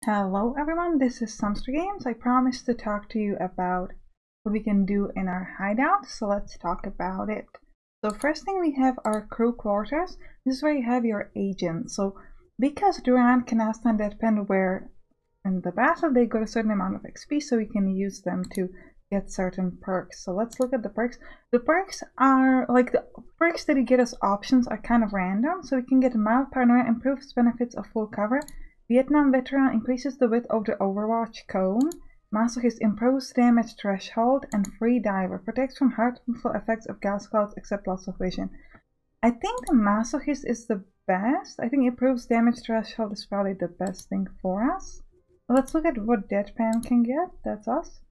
Hello everyone, this is Sampstra Games. I promised to talk to you about what we can do in our hideout, so let's talk about it. So first thing we have our crew quarters. This is where you have your agents. So because Duran, Canasta, and Deadpan were in the battle, they got a certain amount of XP, so we can use them to get certain perks. So let's look at the perks. The perks are like the perks that you get as options are kind of random. So we can get Mild Paranoia, improves benefits of full cover. Vietnam Veteran increases the width of the Overwatch cone. Masochist improves damage threshold, and Free Diver protects from harmful effects of gas clouds except loss of vision. I think the Masochist is the best. I think improves damage threshold is probably the best thing for us. Well, let's look at what Deadpan can get. That's us.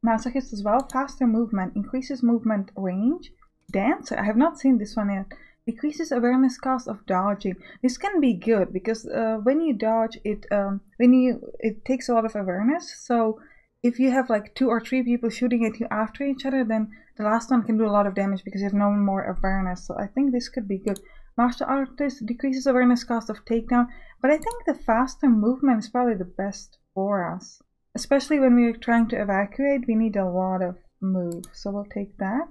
Masochist as well. Faster movement increases movement range. Dancer, I have not seen this one yet. Decreases awareness cost of dodging. This can be good because when you dodge it, it takes a lot of awareness. So if you have like 2 or 3 people shooting at you after each other, then the last one can do a lot of damage because you have no more awareness. So I think this could be good. Martial Artist decreases awareness cost of takedown, but I think the faster movement is probably the best for us. Especially when we're trying to evacuate, we need a lot of move. So we'll take that.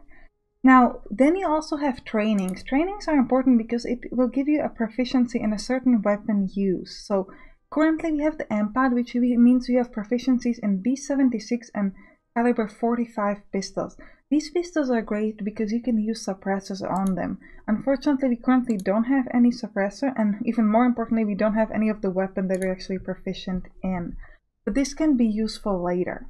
Now, then you also have trainings. Trainings are important because it will give you a proficiency in a certain weapon use. So currently we have the MPAD, which means we have proficiencies in B76 and caliber 45 pistols. These pistols are great because you can use suppressors on them. Unfortunately, we currently don't have any suppressor, and even more importantly, we don't have any of the weapon that we're actually proficient in. But this can be useful later.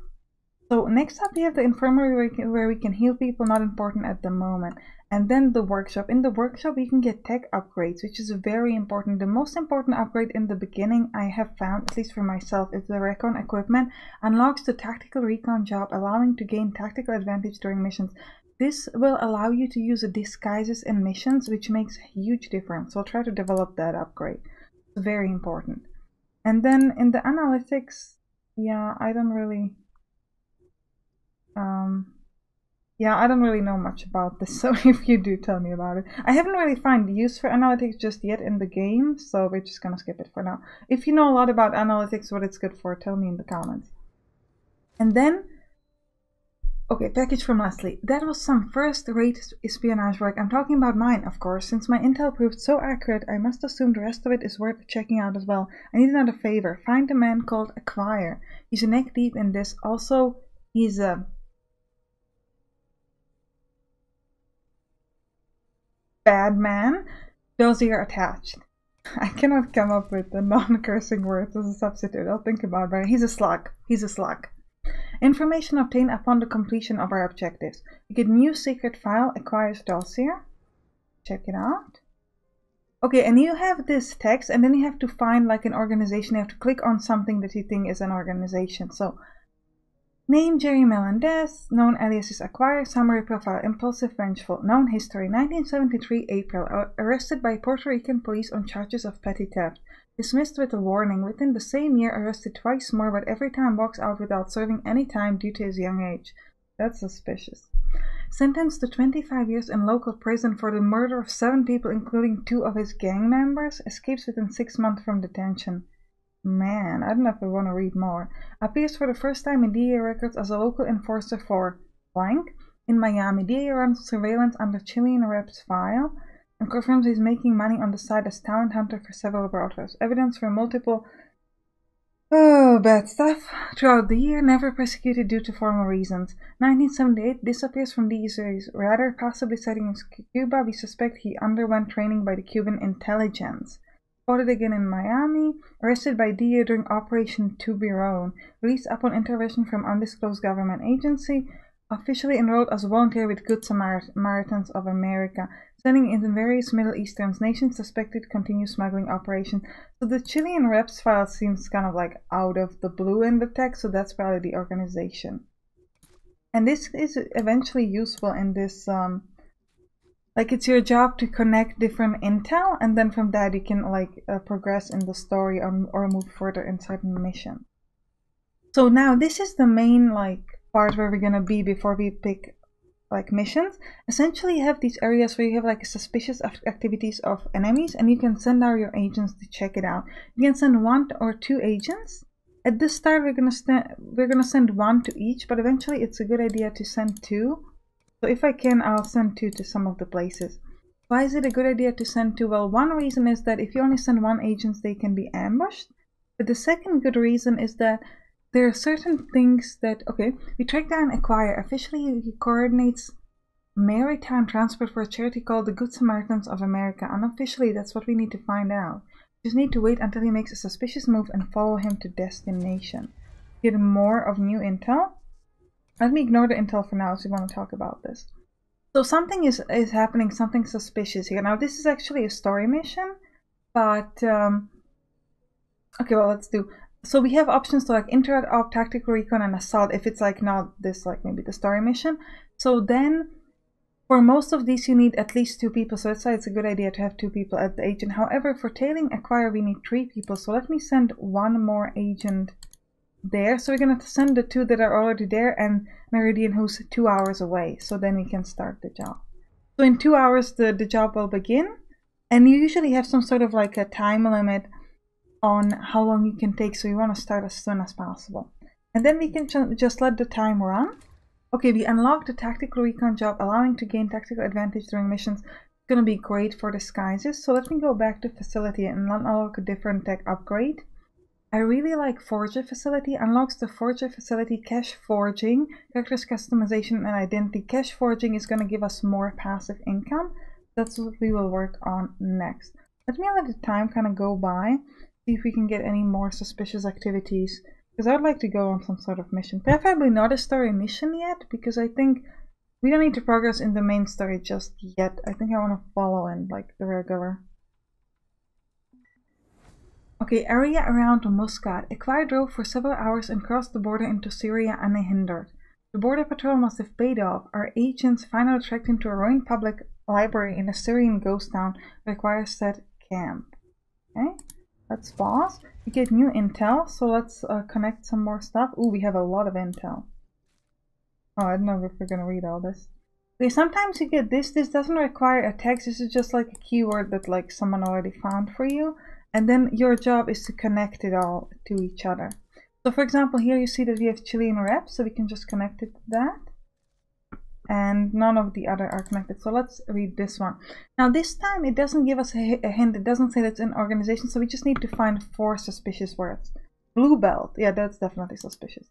So next up we have the infirmary where we can heal people, not important at the moment. And then the workshop. In the workshop you can get tech upgrades, which is very important. The most important upgrade in the beginning I have found, at least for myself, is the recon equipment. Unlocks the tactical recon job, allowing to gain tactical advantage during missions. This will allow you to use disguises in missions, which makes a huge difference. So I'll try to develop that upgrade. It's very important. And then in the analytics, yeah, I don't really know much about this, so if you do, tell me about it. I haven't really found use for analytics just yet in the game, so we're just gonna skip it for now. If you know a lot about analytics, what it's good for, tell me in the comments. And then, okay, package from Leslie. That was some first-rate espionage work. I'm talking about mine, of course. Since my intel proved so accurate, I must assume the rest of it is worth checking out as well. I need another favor. Find a man called Acquire. He's neck deep in this. Also, he's a bad man. Those are attached. I cannot come up with the non-cursing words as a substitute. I'll think about it. He's a slug. He's a slug. Information obtained upon the completion of our objectives. You get new secret file, Acquires dossier. Check it out. Okay, and you have this text, and then you have to find like an organization. You have to click on something that you think is an organization. So name Jerry Melendez, known aliases Acquire, summary profile, impulsive, vengeful, known history, 1973 April, arrested by Puerto Rican police on charges of petty theft, dismissed with a warning, within the same year arrested twice more, but every time walks out without serving any time due to his young age. That's suspicious. Sentenced to 25 years in local prison for the murder of 7 people, including 2 of his gang members, escapes within 6 months from detention. Man, I don't know if I want to read more. Appears for the first time in DEA records as a local enforcer for blank in Miami. DEA runs surveillance under Chilean rep's file and confirms he's making money on the side as talent hunter for several brothers. Evidence for multiple bad stuff throughout the year, never persecuted due to formal reasons. 1978 disappears from DEA's radar, possibly setting in Cuba. We suspect he underwent training by the Cuban intelligence. Spotted again in Miami, arrested by DEA during Operation Tubiron, released upon intervention from undisclosed government agency, officially enrolled as a volunteer with Good Samaritans of America, sending in various Middle Eastern nations suspected continued smuggling operation. So the Chilean reps file seems kind of like out of the blue in the text, so that's probably the organization. And this is eventually useful in this like it's your job to connect different intel, and then from that you can like progress in the story or move further in certain mission. So now this is the main like part where we're gonna be before we pick like missions. Essentially you have these areas where you have like suspicious activities of enemies, and you can send out your agents to check it out. You can send 1 or 2 agents At this start, we're gonna send 1 to each, but eventually it's a good idea to send 2. So if I can, I'll send 2 to some of the places. Why is it a good idea to send 2? Well, one reason is that if you only send 1 agent, they can be ambushed. But the second good reason is that there are certain things that, okay, we track down Acquire. Officially, he coordinates maritime transport for a charity called the Good Samaritans of America. Unofficially, that's what we need to find out. We just need to wait until he makes a suspicious move and follow him to destination. Get more of new intel. Let me ignore the intel for now, so we want to talk about this. So something is happening, something suspicious here. Now, this is actually a story mission, but okay, well, let's do. So we have options to like interact, op, tactical recon, and assault. If it's like not this, like maybe the story mission. So then, for most of these, you need at least 2 people. So that's why it's a good idea to have 2 people at the agent. However, for tailing Acquire, we need 3 people. So let me send 1 more agent there. So we're gonna send the 2 that are already there and Meridian, who's 2 hours away. So then we can start the job. So in 2 hours, the job will begin. And you usually have some sort of like a time limit on how long you can take, so you want to start as soon as possible. And then we can just let the time run. Okay, we unlocked the tactical recon job, allowing to gain tactical advantage during missions. It's going to be great for disguises. So let me go back to facility and unlock a different tech upgrade. I really like Forger Facility. Unlocks the Forger Facility cache forging, characters customization, and identity. Cache forging is going to give us more passive income. That's what we will work on next. Let me let the time kind of go by. See if we can get any more suspicious activities, because I'd like to go on some sort of mission. Preferably not a story mission yet, because I think we don't need to progress in the main story just yet. I think I want to follow in like the regular. Okay, area around Muscat. Acquire drove for several hours and crossed the border into Syria unhindered. The border patrol must have paid off. Our agents finally tracked him to a ruined public library in a Syrian ghost town that requires set camp. Okay. Let's pause. We get new intel, so let's connect some more stuff. Ooh, we have a lot of intel. Oh, I don't know if we're gonna read all this. Okay, sometimes you get this. This doesn't require a text. This is just like a keyword that like someone already found for you. And then your job is to connect it all to each other. So for example, here you see that we have Chilean reps, so we can just connect it to that. And none of the other are connected. So let's read this one. Now this time it doesn't give us a hint. It doesn't say that it's an organization, so we just need to find 4 suspicious words. Blue Belt. Yeah, that's definitely suspicious.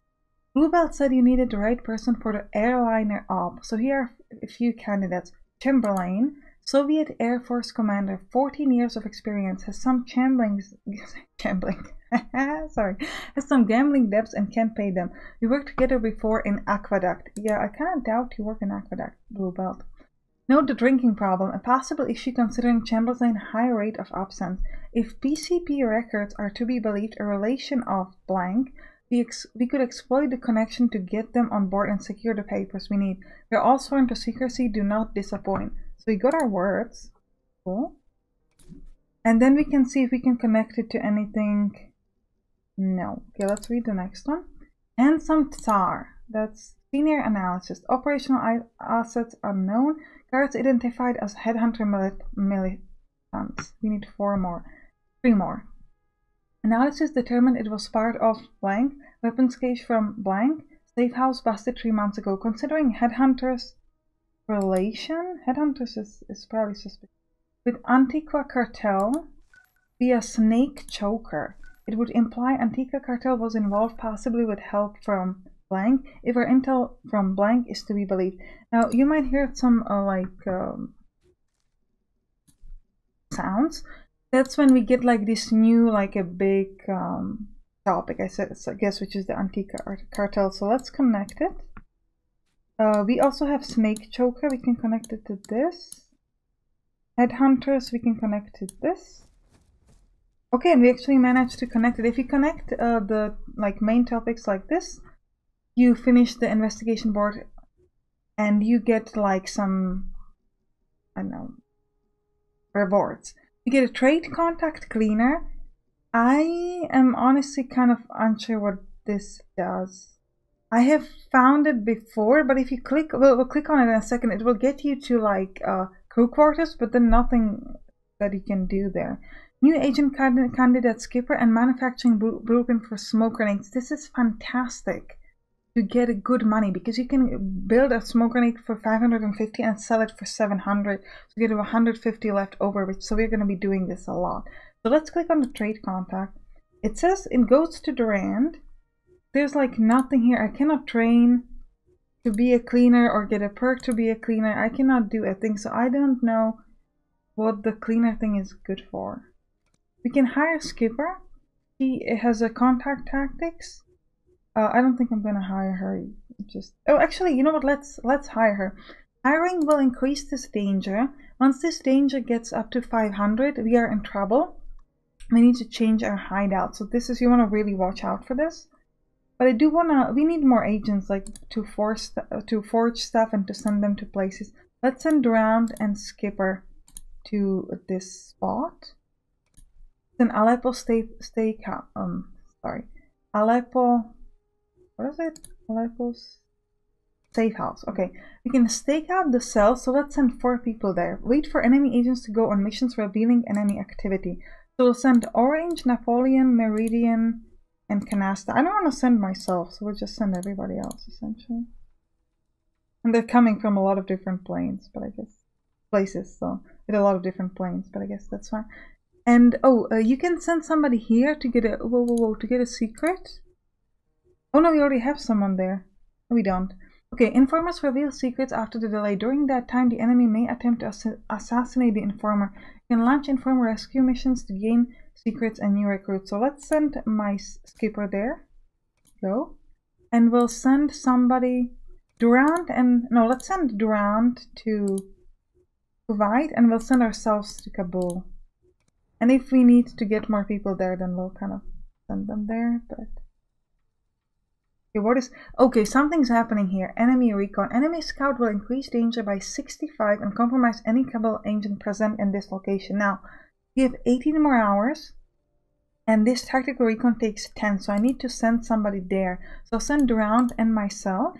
Blue Belt said you needed the right person for the airliner op. So here are a few candidates. Chamberlain, Soviet Air Force commander, 14 years of experience, has some has some gambling debts and can't pay them. We worked together before in Aqueduct. Yeah, I kind of doubt you work in Aqueduct, Blue Belt. Note the drinking problem, a possible issue considering Chamberlain's high rate of absence. If PCP records are to be believed a relation of blank, we could exploit the connection to get them on board and secure the papers we need. They're all sworn to secrecy, do not disappoint. So we got our words. Cool. And then we can see if we can connect it to anything. No. Okay, let's read the next one. And some Tsar. That's senior analysis. Operational assets unknown. Guards identified as headhunter militants. We need 4 more. 3 more. Analysis determined it was part of blank. Weapons cache from blank. Safe house busted 3 months ago. Considering headhunters relation, headhunters is probably suspicious. With Antigua cartel via snake choker. It would imply Antigua cartel was involved, possibly with help from blank, if our intel from blank is to be believed. Now you might hear some sounds. That's when we get like this new, like a big topic, I guess, which is the Antigua cartel. So let's connect it. We also have snake choker. We can connect it to this. Headhunters, we can connect to this. Okay, and we actually managed to connect it. If you connect the main topics like this, you finish the investigation board and you get like some, I don't know, rewards. You get a trade contact cleaner. I am honestly kind of unsure what this does. I have found it before, but if you click, we'll click on it in a second, it will get you to like crew quarters, but then nothing that you can do there. New agent candidate skipper and manufacturing blueprint for smoke grenades. This is fantastic to get a good money because you can build a smoke grenade for 550 and sell it for 700. So you get 150 left over, so we're going to be doing this a lot. So let's click on the trade contact. It says it goes to Durand. There's like nothing here. I cannot train to be a cleaner or get a perk to be a cleaner. I cannot do a thing, so I don't know what the cleaner thing is good for. We can hire skipper. She has a contact tactics. I don't think I'm gonna hire her. Oh, actually, you know what? Let's hire her. Hiring will increase this danger. Once this danger gets up to 500, we are in trouble. We need to change our hideout. So this is, you want to really watch out for this. But I do wanna. We need more agents, like to forge stuff and to send them to places. Let's send Durand and Skipper to this spot. Then Aleppo Aleppo. What is it? Aleppo's safe house. Okay, we can stake out the cell. So let's send 4 people there. Wait for enemy agents to go on missions revealing enemy activity. So we'll send Orange, Napoleon, Meridian, and Canasta. I don't want to send myself, so we'll just send everybody else essentially. And they're coming from a lot of different planes, but I guess places. So with a lot of different planes, but I guess that's fine. And oh, you can send somebody here to get a to get a secret. Oh no, we already have someone there. No, we don't. Okay, informers reveal secrets after the delay. During that time, the enemy may attempt to assassinate the informer. You can launch informer rescue missions to gain secrets and new recruits. So let's send my skipper there. Go. And we'll send somebody, Durand, and no, let's send Durand to Kuwait, and we'll send ourselves to Kabul. And if we need to get more people there, then we'll kind of send them there. But okay, what is... Okay, something's happening here. Enemy recon. Enemy scout will increase danger by 65 and compromise any Kabul agent present in this location. Now, we have 18 more hours, and this tactical recon takes 10, so I need to send somebody there. So I'll send Durand and myself.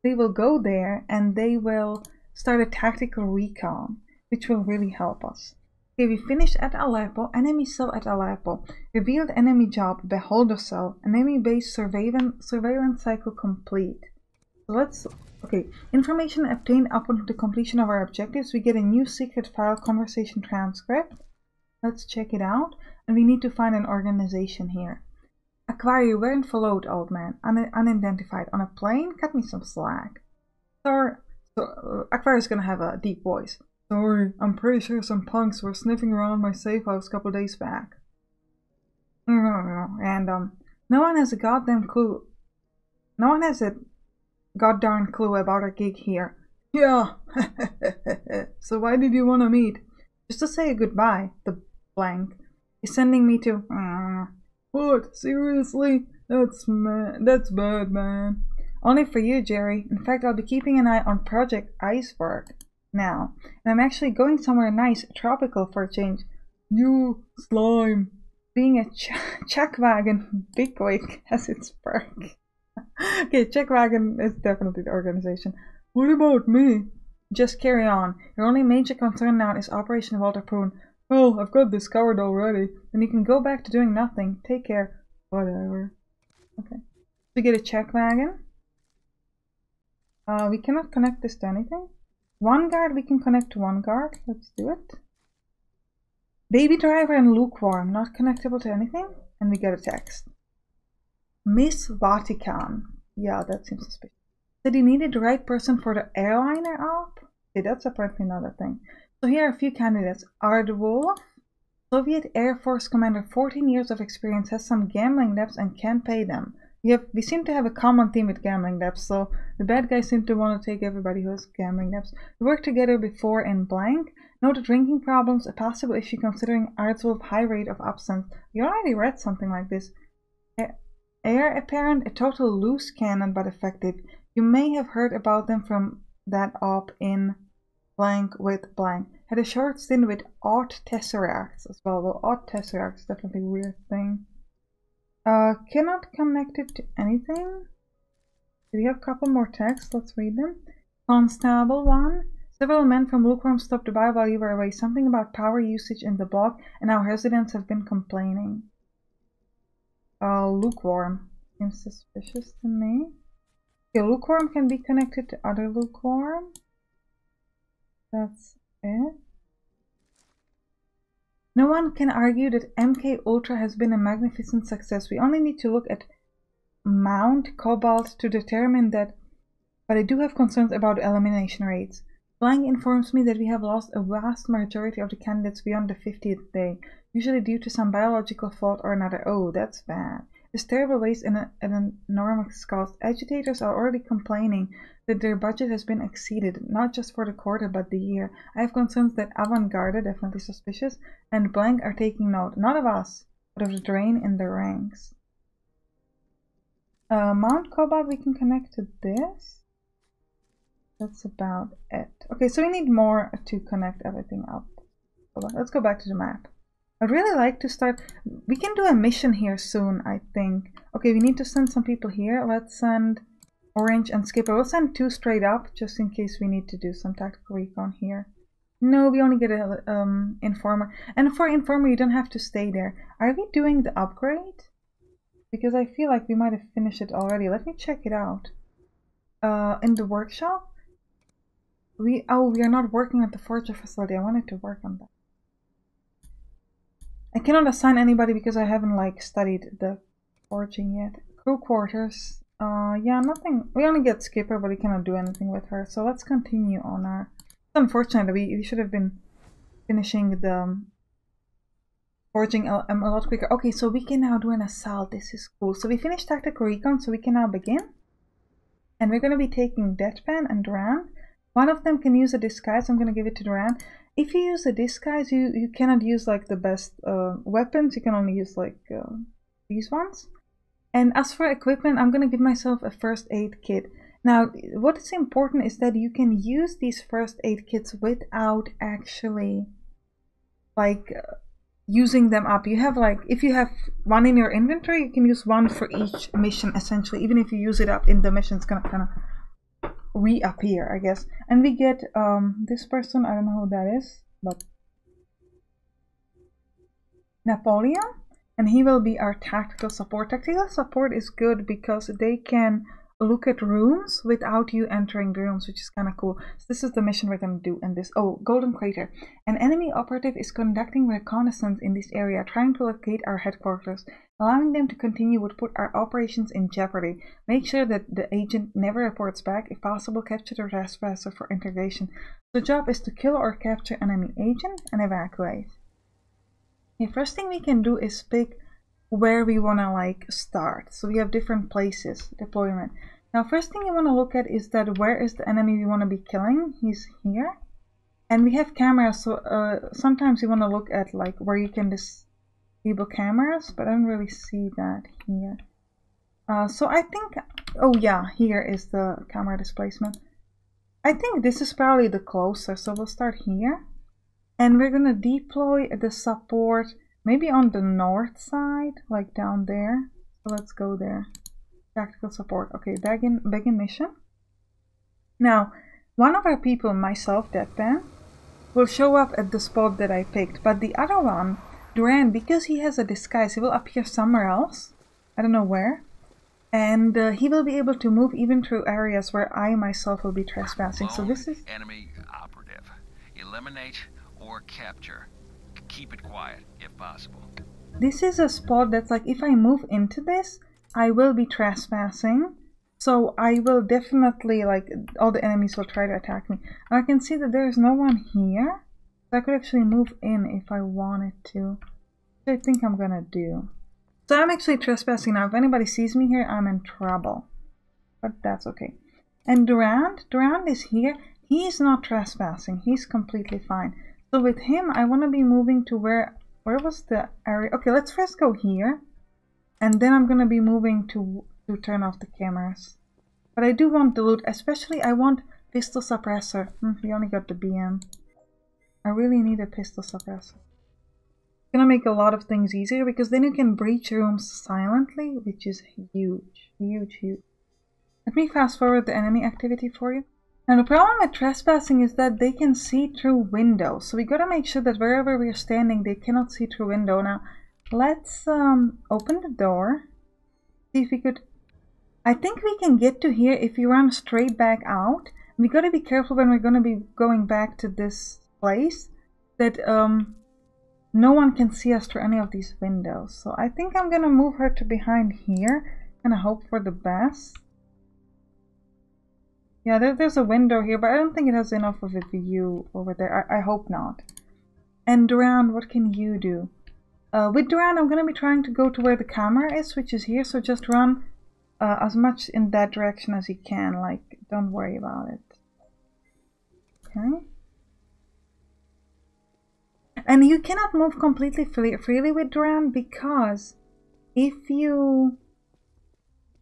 They will go there, and they will start a tactical recon, which will really help us. Okay, we finished at Aleppo. Enemy cell at Aleppo. Revealed enemy job, beholder cell. Enemy base surveillance cycle complete. So let's... Okay, information obtained upon the completion of our objectives. We get a new secret file conversation transcript. Let's check it out. And we need to find an organization here. Aquaria, you weren't followed, old man. Unidentified. On a plane? Cut me some slack. So Aquaria is gonna have a deep voice. Sorry, I'm pretty sure some punks were sniffing around my safe house a couple days back. And no one has a goddamn clue. No one has a goddamn clue about our gig here. Yeah. So why did you want to meet? Just to say goodbye. The blank is sending me to... What? Seriously? That's bad, man. Only for you, Jerry. In fact, I'll be keeping an eye on Project Iceberg now. And I'm actually going somewhere nice, tropical for a change. You slime. Being a Checkwagon bigwig has its perk. Okay, Checkwagon is definitely the organization. What about me? Just carry on. Your only major concern now is Operation Walter Poon. Well, I've got this covered already. And you can go back to doing nothing. Take care. Whatever. Okay. We get a Checkwagon. We cannot connect this to anything. One guard, we can connect to one guard. Let's do it. Baby driver and lukewarm, not connectable to anything. And we get a text. Miss Vatican. Yeah, that seems suspicious. Said he needed the right person for the airliner op? Okay, that's apparently not a thing. So here are a few candidates. Ardwolf, Soviet Air Force commander, 14 years of experience, has some gambling debts and can't pay them. We seem to have a common theme with gambling debts, so the bad guys seem to want to take everybody who has gambling debts. We worked together before in blank. Noted drinking problems, a possible issue considering Ardwolf's high rate of absence. We already read something like this. Heir apparent, a total loose cannon but effective. You may have heard about them from that op in blank with blank. Had a short stint with odd tesseracts as well. Well, odd tesseracts is definitely a weird thing. Cannot connect it to anything. Do we have a couple more texts? Let's read them. Constable 1 Several men from Lukewarm stopped by while you were away. Something about power usage in the block and our residents have been complaining. Lukewarm. Seems suspicious to me. Okay, Lukewarm can be connected to other Lukewarm. That's it. No one can argue that MK Ultra has been a magnificent success. We only need to look at Mount Cobalt to determine that, but I do have concerns about elimination rates. Blank informs me that we have lost a vast majority of the candidates beyond the 50th day, usually due to some biological fault or another. Oh, that's bad. This terrible waste and an enormous cost. Agitators are already complaining that their budget has been exceeded, not just for the quarter but the year. I have concerns that Avant-Garde, definitely suspicious, and Blank are taking note, not of us, but of the drain in the ranks. Mount Cobalt we can connect to this. That's about it. Okay, so we need more to connect everything up. Let's go back to the map. I'd really like to start. We can do a mission here soon, I think. Okay, we need to send some people here. Let's send Orange and Skipper. We'll send 2 straight up, just in case we need to do some tactical recon here. No, we only get a Informer. And for Informer, you don't have to stay there. Are we doing the upgrade? Because I feel like we might have finished it already. Let me check it out. In the workshop? We are not working at the forger facility. I wanted to work on that. I cannot assign anybody because I haven't studied the forging yet. Crew quarters. Yeah, nothing. We only get Skipper, but we cannot do anything with her. So let's continue on our. It's unfortunate. We should have been finishing the forging a lot quicker. Okay, so we can now do an assault. This is cool. So we finished tactical recon, so we can now begin. And we're going to be taking Deadpan and Duran. One of them can use a disguise. I'm going to give it to Duran. If you use a disguise, you cannot use the best weapons. You can only use these ones. And as for equipment, I'm going to give myself a first aid kit. Now, what is important is that you can use these first aid kits without actually using them up. You have if you have one in your inventory, you can use one for each mission essentially. Even if you use it up in the mission, it's going to kind of reappear, I guess. And we get this person, I don't know who that is, but Napoleon, and he will be our tactical support. Tactical support is good because they can look at rooms without you entering the rooms, which is kind of cool. So this is the mission we're going to do in this. Oh, Golden Crater. An enemy operative is conducting reconnaissance in this area, trying to locate our headquarters. Allowing them to continue would put our operations in jeopardy. Make sure that the agent never reports back. If possible, capture the trespasser for integration. The job is to kill or capture enemy agent and evacuate. The first thing we can do is pick where we want to start. So we have different places, deployment. Now first thing you want to look at is that where is the enemy we want to be killing. He's here. And we have cameras, so sometimes you want to look at where you can disable cameras, but I don't really see that here. So I think, oh yeah, here is the camera displacement. I think this is probably the closer, so we'll start here. And we're gonna deploy the support maybe on the north side, down there. So let's go there. Tactical support. Okay, begin mission. Now, one of our people, myself, Deadpan, will show up at the spot that I picked, but the other one, Duran, because he has a disguise, he will appear somewhere else. I don't know where. And he will be able to move even through areas where I myself will be trespassing. So this is enemy operative. Eliminate or capture. Keep it quiet if possible. This is a spot that's if I move into this, I will be trespassing. So I will definitely all the enemies will try to attack me. And I can see that there's no one here. So I could actually move in if I wanted to. Which I think I'm gonna do. So I'm actually trespassing now. If anybody sees me here, I'm in trouble. But that's okay. And Durand is here. He's not trespassing. He's completely fine. So with him, I want to be moving to where was the area? Okay, let's first go here. And then I'm going to be moving to turn off the cameras. But I do want the loot. Especially, I want pistol suppressor. We only got the BM. I really need a pistol suppressor. It's gonna make a lot of things easier because then you can breach rooms silently, which is huge, huge, huge. Let me fast forward the enemy activity for you. Now the problem with trespassing is that they can see through windows, so we gotta make sure that wherever we're standing they cannot see through window. Now let's open the door, see if we could. I think we can get to here if we run straight back out. We gotta be careful when we're gonna be going back to this place that no one can see us through any of these windows. So I think I'm gonna move her to behind here and I hope for the best. Yeah, there's a window here, but I don't think it has enough of a view over there. I hope not. And Duran, what can you do? With Duran, I'm going to be trying to go to where the camera is, which is here. So just run as much in that direction as you can. Like, don't worry about it. Okay. And you cannot move completely freely with Duran because if you...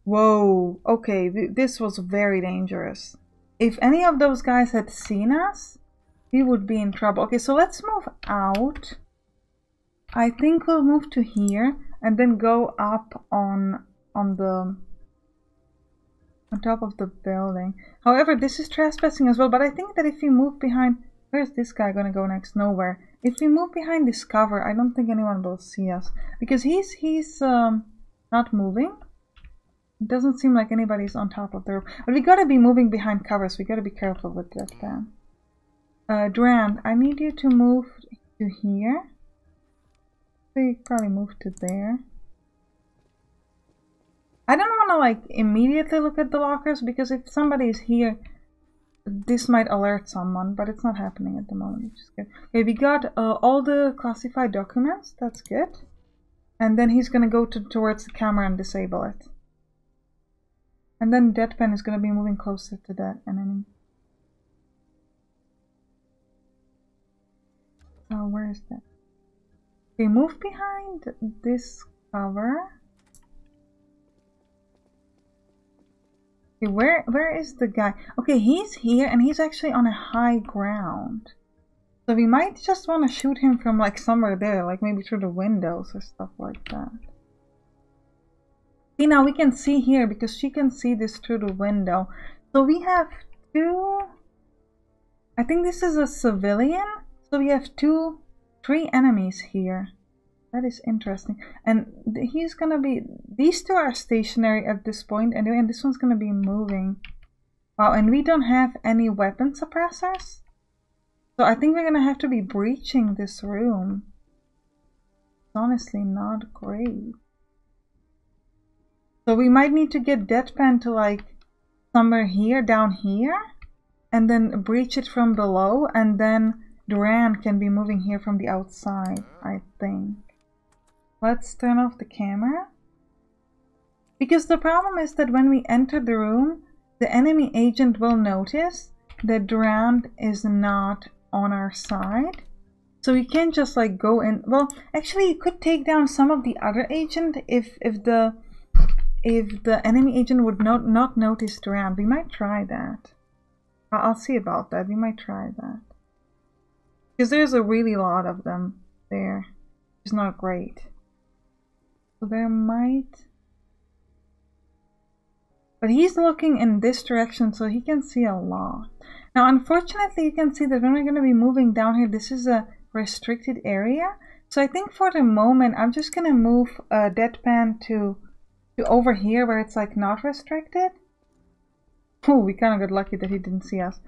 Whoa, okay, this was very dangerous. If any of those guys had seen us, we would be in trouble. Okay, so let's move out. I think we'll move to here and then go up on top of the building. However, this is trespassing as well, but I think that if we move behind... Where's this guy gonna go next? Nowhere. If we move behind this cover, I don't think anyone will see us. Because he's not moving. It doesn't seem like anybody's on top of the roof. But we gotta be moving behind covers. We gotta be careful with that then. Duran, I need you to move to here. So you probably move to there. I don't want to like immediately look at the lockers because if somebody is here, this might alert someone, but it's not happening at the moment, which is good. Okay, we got all the classified documents. That's good. And then he's gonna go towards the camera and disable it. And then Deadpan is going to be moving closer to that enemy. Oh, where is that? Okay, move behind this cover. Okay, where is the guy? Okay, he's here and he's actually on a high ground. So we might just want to shoot him from like somewhere there, like maybe through the windows or stuff like that. See, now we can see here because she can see this through the window. So we have two... I think this is a civilian. So we have three enemies here. That is interesting. And he's gonna be... These two are stationary at this point anyway, and this one's gonna be moving. Wow, and we don't have any weapon suppressors. So I think we're gonna have to be breaching this room. It's honestly not great. So we might need to get Deadpan to like somewhere here, down here, and then breach it from below, and then Duran can be moving here from the outside, I think. Let's turn off the camera. Because the problem is that when we enter the room, the enemy agent will notice that Duran is not on our side. So we can't just like go in. Well, actually you could take down some of the other agent if the enemy agent would not notice Duran. We might try that. I'll see about that. We might try that. Because there's a really lot of them there. It's not great. So there might... But he's looking in this direction so he can see a lot. Now unfortunately you can see that when we're going to be moving down here, this is a restricted area. So I think for the moment I'm just going to move Deadpan to over here where it's like not restricted. Oh, we kind of got lucky that he didn't see us.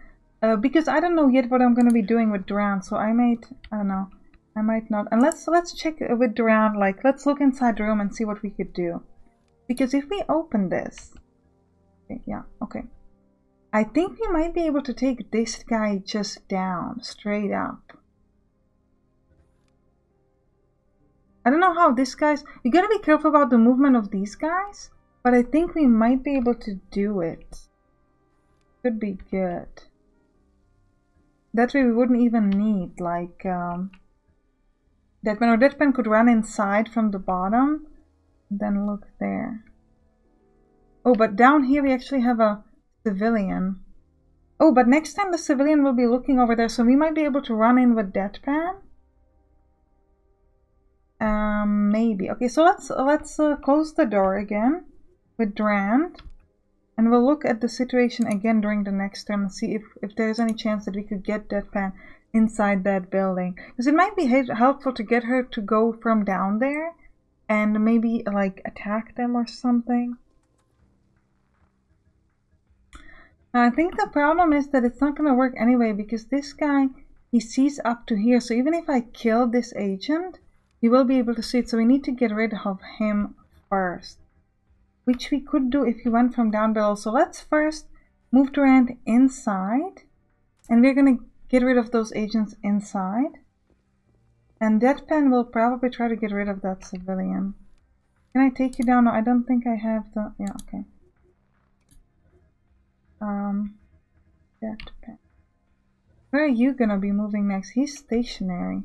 Because I don't know yet what I'm going to be doing with Duran, so I don't know, I might not. And let's check with Duran, like let's look inside the room and see what we could do. Because if we open this, okay, yeah, okay. I think we might be able to take this guy just down, straight up. I don't know how this guy's... You gotta be careful about the movement of these guys, but I think we might be able to do it. Could be good. That way we wouldn't even need, like, Deadpan could run inside from the bottom, and then look there. Oh, but down here we actually have a civilian. Oh, but next time the civilian will be looking over there, so we might be able to run in with Deadpan. Maybe. Okay, so let's close the door again with Duran. And we'll look at the situation again during the next turn and see if there's any chance that we could get Deadpan inside that building. Because it might be helpful to get her to go from down there and maybe like attack them or something. Now, I think the problem is that it's not going to work anyway because this guy, he sees up to here. So even if I kill this agent, he will be able to see it. So we need to get rid of him first, which we could do if he went from down below. So let's first move Durant inside, and we're going to get rid of those agents inside. And Deadpan will probably try to get rid of that civilian. Can I take you down? No, I don't think I have the... Yeah, okay. Deadpan. Where are you gonna be moving next? He's stationary.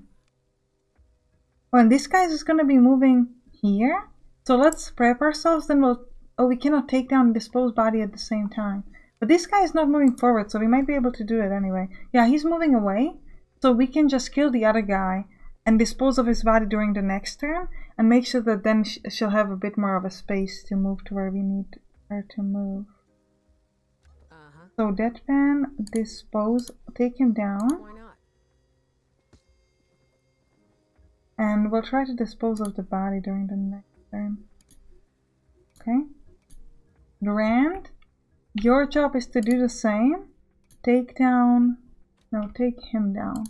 Oh, and this guy is gonna be moving here. So let's prep ourselves, then we'll... Oh, we cannot take down Disposed Body at the same time. But this guy is not moving forward, so we might be able to do it anyway. Yeah, he's moving away. So we can just kill the other guy and dispose of his body during the next turn. And make sure that then she'll have a bit more of a space to move to where we need her to move. So Deadpan, dispose, take him down. Why not? And we'll try to dispose of the body during the next turn. Okay. Durand, your job is to do the same. Take down... No, take him down.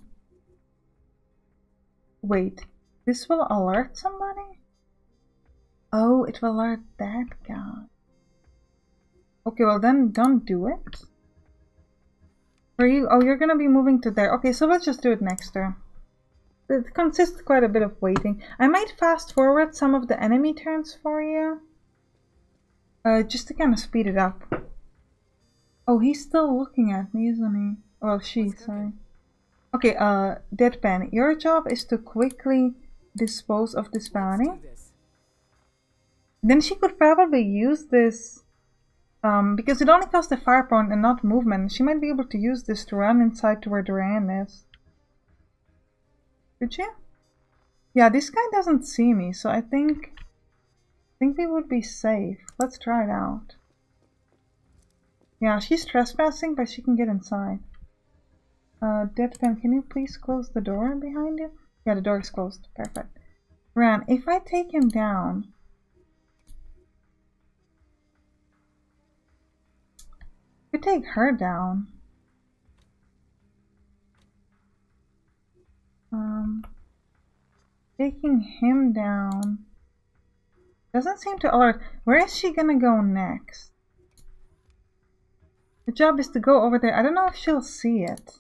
Wait, this will alert somebody? Oh, it will alert that guy. Okay, well then don't do it. Where you? Oh, you're gonna be moving to there. Okay, so let's just do it next turn. It consists quite a bit of waiting. I might fast forward some of the enemy turns for you. Just to kind of speed it up. Oh, he's still looking at me, isn't he? Well, she, sorry. Okay, Deadpan, your job is to quickly dispose of this body. Then she could probably use this, because it only costs a fire point and not movement. She might be able to use this to run inside to where Duran is. Could you? Yeah, this guy doesn't see me, so I think we would be safe. Let's try it out. Yeah, she's trespassing, but she can get inside. Deadpan, can you please close the door behind you? Yeah, the door is closed. Perfect. Ran, if I take him down... I could take her down. Taking him down... Doesn't seem to alert. Where is she gonna go next? The job is to go over there. I don't know if she'll see it. That's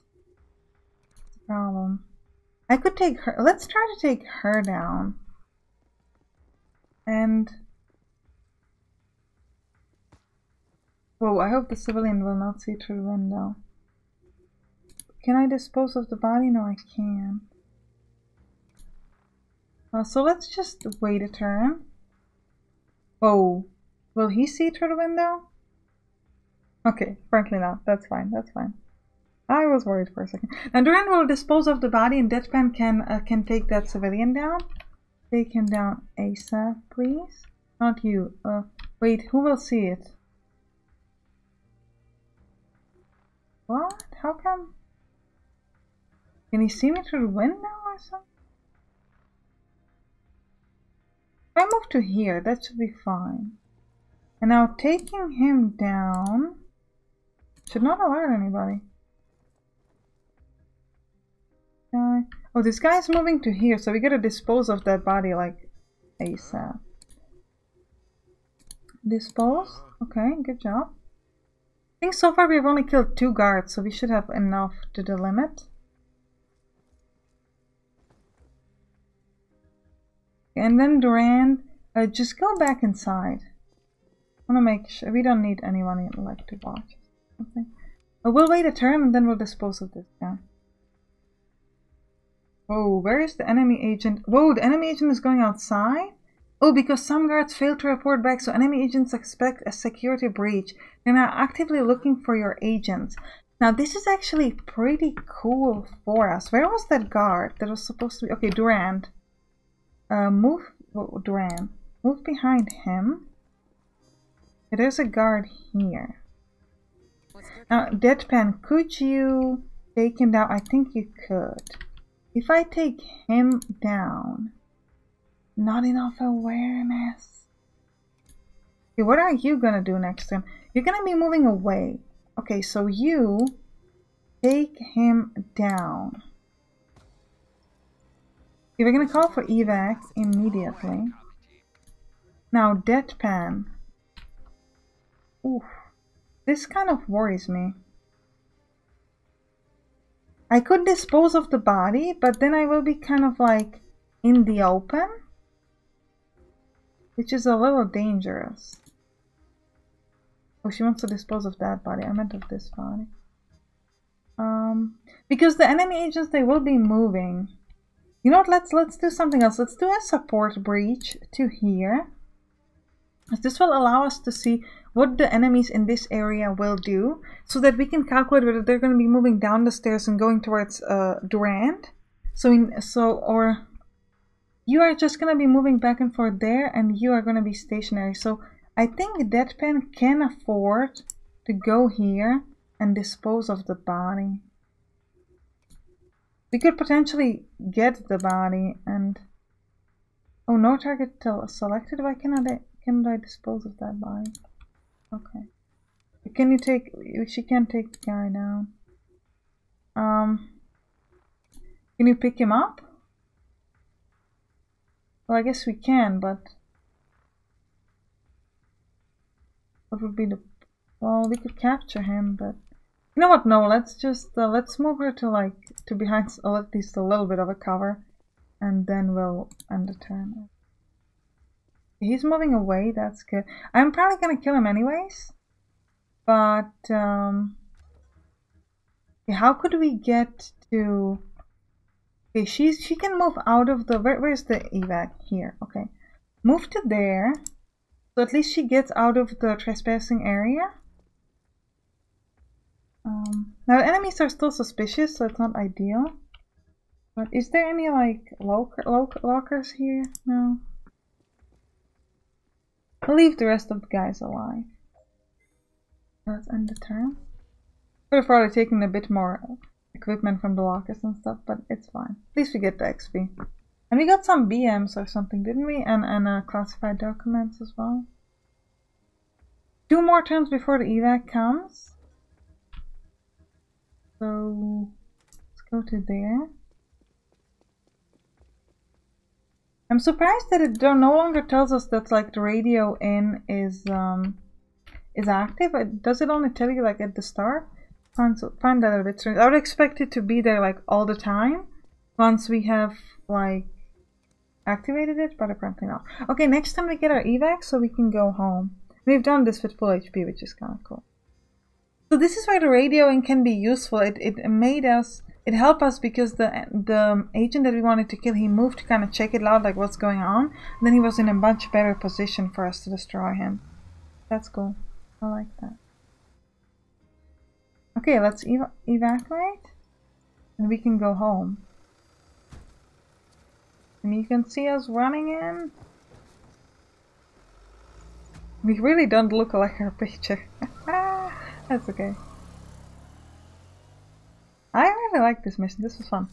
the problem. I could take her. Let's try to take her down. And... Whoa, I hope the civilian will not see through the window. Can I dispose of the body? No, I can't. So let's just wait a turn. Oh, will he see through the window? Okay, frankly not. That's fine, that's fine. I was worried for a second. Now Duran will dispose of the body and Deadpan can take that civilian down. Take him down ASAP, please. Not you. Wait, who will see it? What? How come? Can he see me through the window or something? If I move to here, that should be fine. And now taking him down should not alert anybody. Oh, this guy's moving to here, so we gotta dispose of that body like ASAP. Dispose? Okay, good job. I think so far we've only killed 2 guards, so we should have enough to the limit. And then Duran, just go back inside. I want to make sure we don't need anyone like to watch something. We'll wait a turn and then we'll dispose of this guy. Whoa, where is the enemy agent? Whoa, the enemy agent is going outside? Oh, because some guards failed to report back, so enemy agents expect a security breach. They're now actively looking for your agents. Now, this is actually pretty cool for us. Where was that guard that was supposed to be? Okay, Durand. Move, Duran. Move behind him. There's a guard here. Now, Deadpan, could you take him down? I think you could. If I take him down, not enough awareness. Okay, what are you gonna do next turn? You're gonna be moving away. Okay, so you take him down. We're gonna call for evac immediately. Now, Deadpan. Oof. This kind of worries me. I could dispose of the body, but then I will be kind of like in the open, which is a little dangerous. Oh, she wants to dispose of that body. I meant of this body. Because the enemy agents, they will be moving. You know what? Let's do something else. Let's do a support breach to here. This will allow us to see what the enemies in this area will do, so that we can calculate whether they're going to be moving down the stairs and going towards Durand. Or you are just going to be moving back and forth there, and you are going to be stationary. So I think Deadpan can afford to go here and dispose of the body. We could potentially get the body and... Oh, no target selected. Why cannot I dispose of that body? Okay. Can you take... She can't take the guy down. Can you pick him up? Well, I guess we can, but... What would be the... Well, we could capture him, but... You know what? No, let's just... let's move her to, to behind at least a little bit of a cover. And then we'll end the turn. He's moving away, that's good. I'm probably gonna kill him anyways. But, how could we get to... Okay, she can move out of the... Where's the evac? Here, okay. Move to there. So at least she gets out of the trespassing area. Now, enemies are still suspicious, so it's not ideal. But is there any, lockers here? No. I'll leave the rest of the guys alive. Let's end the turn. Could have probably taken a bit more equipment from the lockers and stuff, but it's fine. At least we get the XP. And we got some BMs or something, didn't we? And classified documents as well. 2 more turns before the evac comes. So let's go to there. I'm surprised that it no longer tells us that the radio in is active. Does it only tell you at the start? Find that a bit strange. I would expect it to be there all the time once we have activated it, but apparently not. Okay, next time we get our evac so we can go home. We've done this with full HP, which is kind of cool. So this is where the radioing can be useful. It helped us because the agent that we wanted to kill, he moved to kind of check it out, what's going on. And then he was in a much better position for us to destroy him. That's cool. I like that. Okay, let's evacuate. And we can go home. And you can see us running in. We really don't look like our picture. That's okay. I really like this mission. This was fun.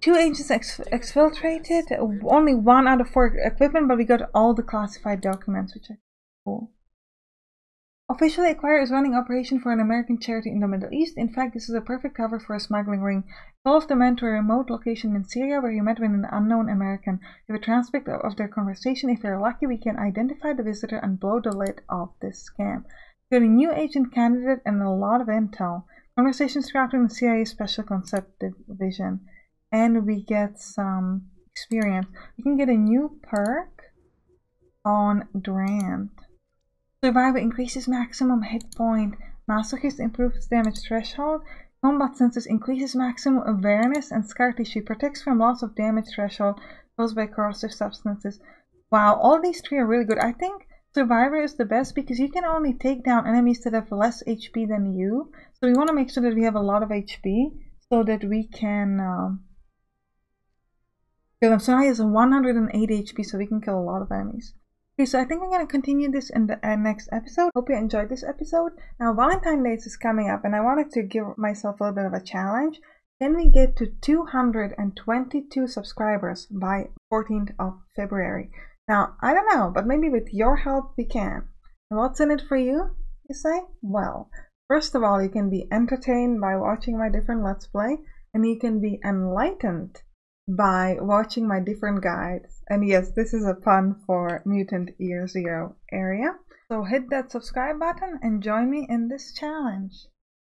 2 agents exfiltrated. Only 1 out of 4 equipment, but we got all the classified documents, which are cool. Officially, Acquire is running operation for an American charity in the Middle East. In fact, this is a perfect cover for a smuggling ring. Followed the men to a remote location in Syria where he met with an unknown American. We have a transcript of their conversation. If we're lucky, we can identify the visitor and blow the lid off this scam. We got a new agent candidate and a lot of intel. Conversations throughout in the CIA Special Concept Division. And we get some experience. We can get a new perk on Durand. Survivor increases maximum hit point. Masochist improves damage threshold. Combat Senses increases maximum awareness. And Scar Tissue protects from loss of damage threshold caused by corrosive substances. Wow, all these 3 are really good. I think Survivor is the best because you can only take down enemies that have less HP than you. So we want to make sure that we have a lot of HP so that we can kill them. So now he has 108 HP, so we can kill a lot of enemies. Okay, so I think we're going to continue this in the next episode. Hope you enjoyed this episode. Now, Valentine's Day is coming up, and I wanted to give myself a little bit of a challenge. Can we get to 222 subscribers by 14th of February? Now, I don't know, but maybe with your help we can. And what's in it for you, you say? Well, first of all, you can be entertained by watching my different Let's Play, and you can be enlightened by watching my different guides. And yes, this is a pun for Mutant Year Zero area. So hit that subscribe button and join me in this challenge.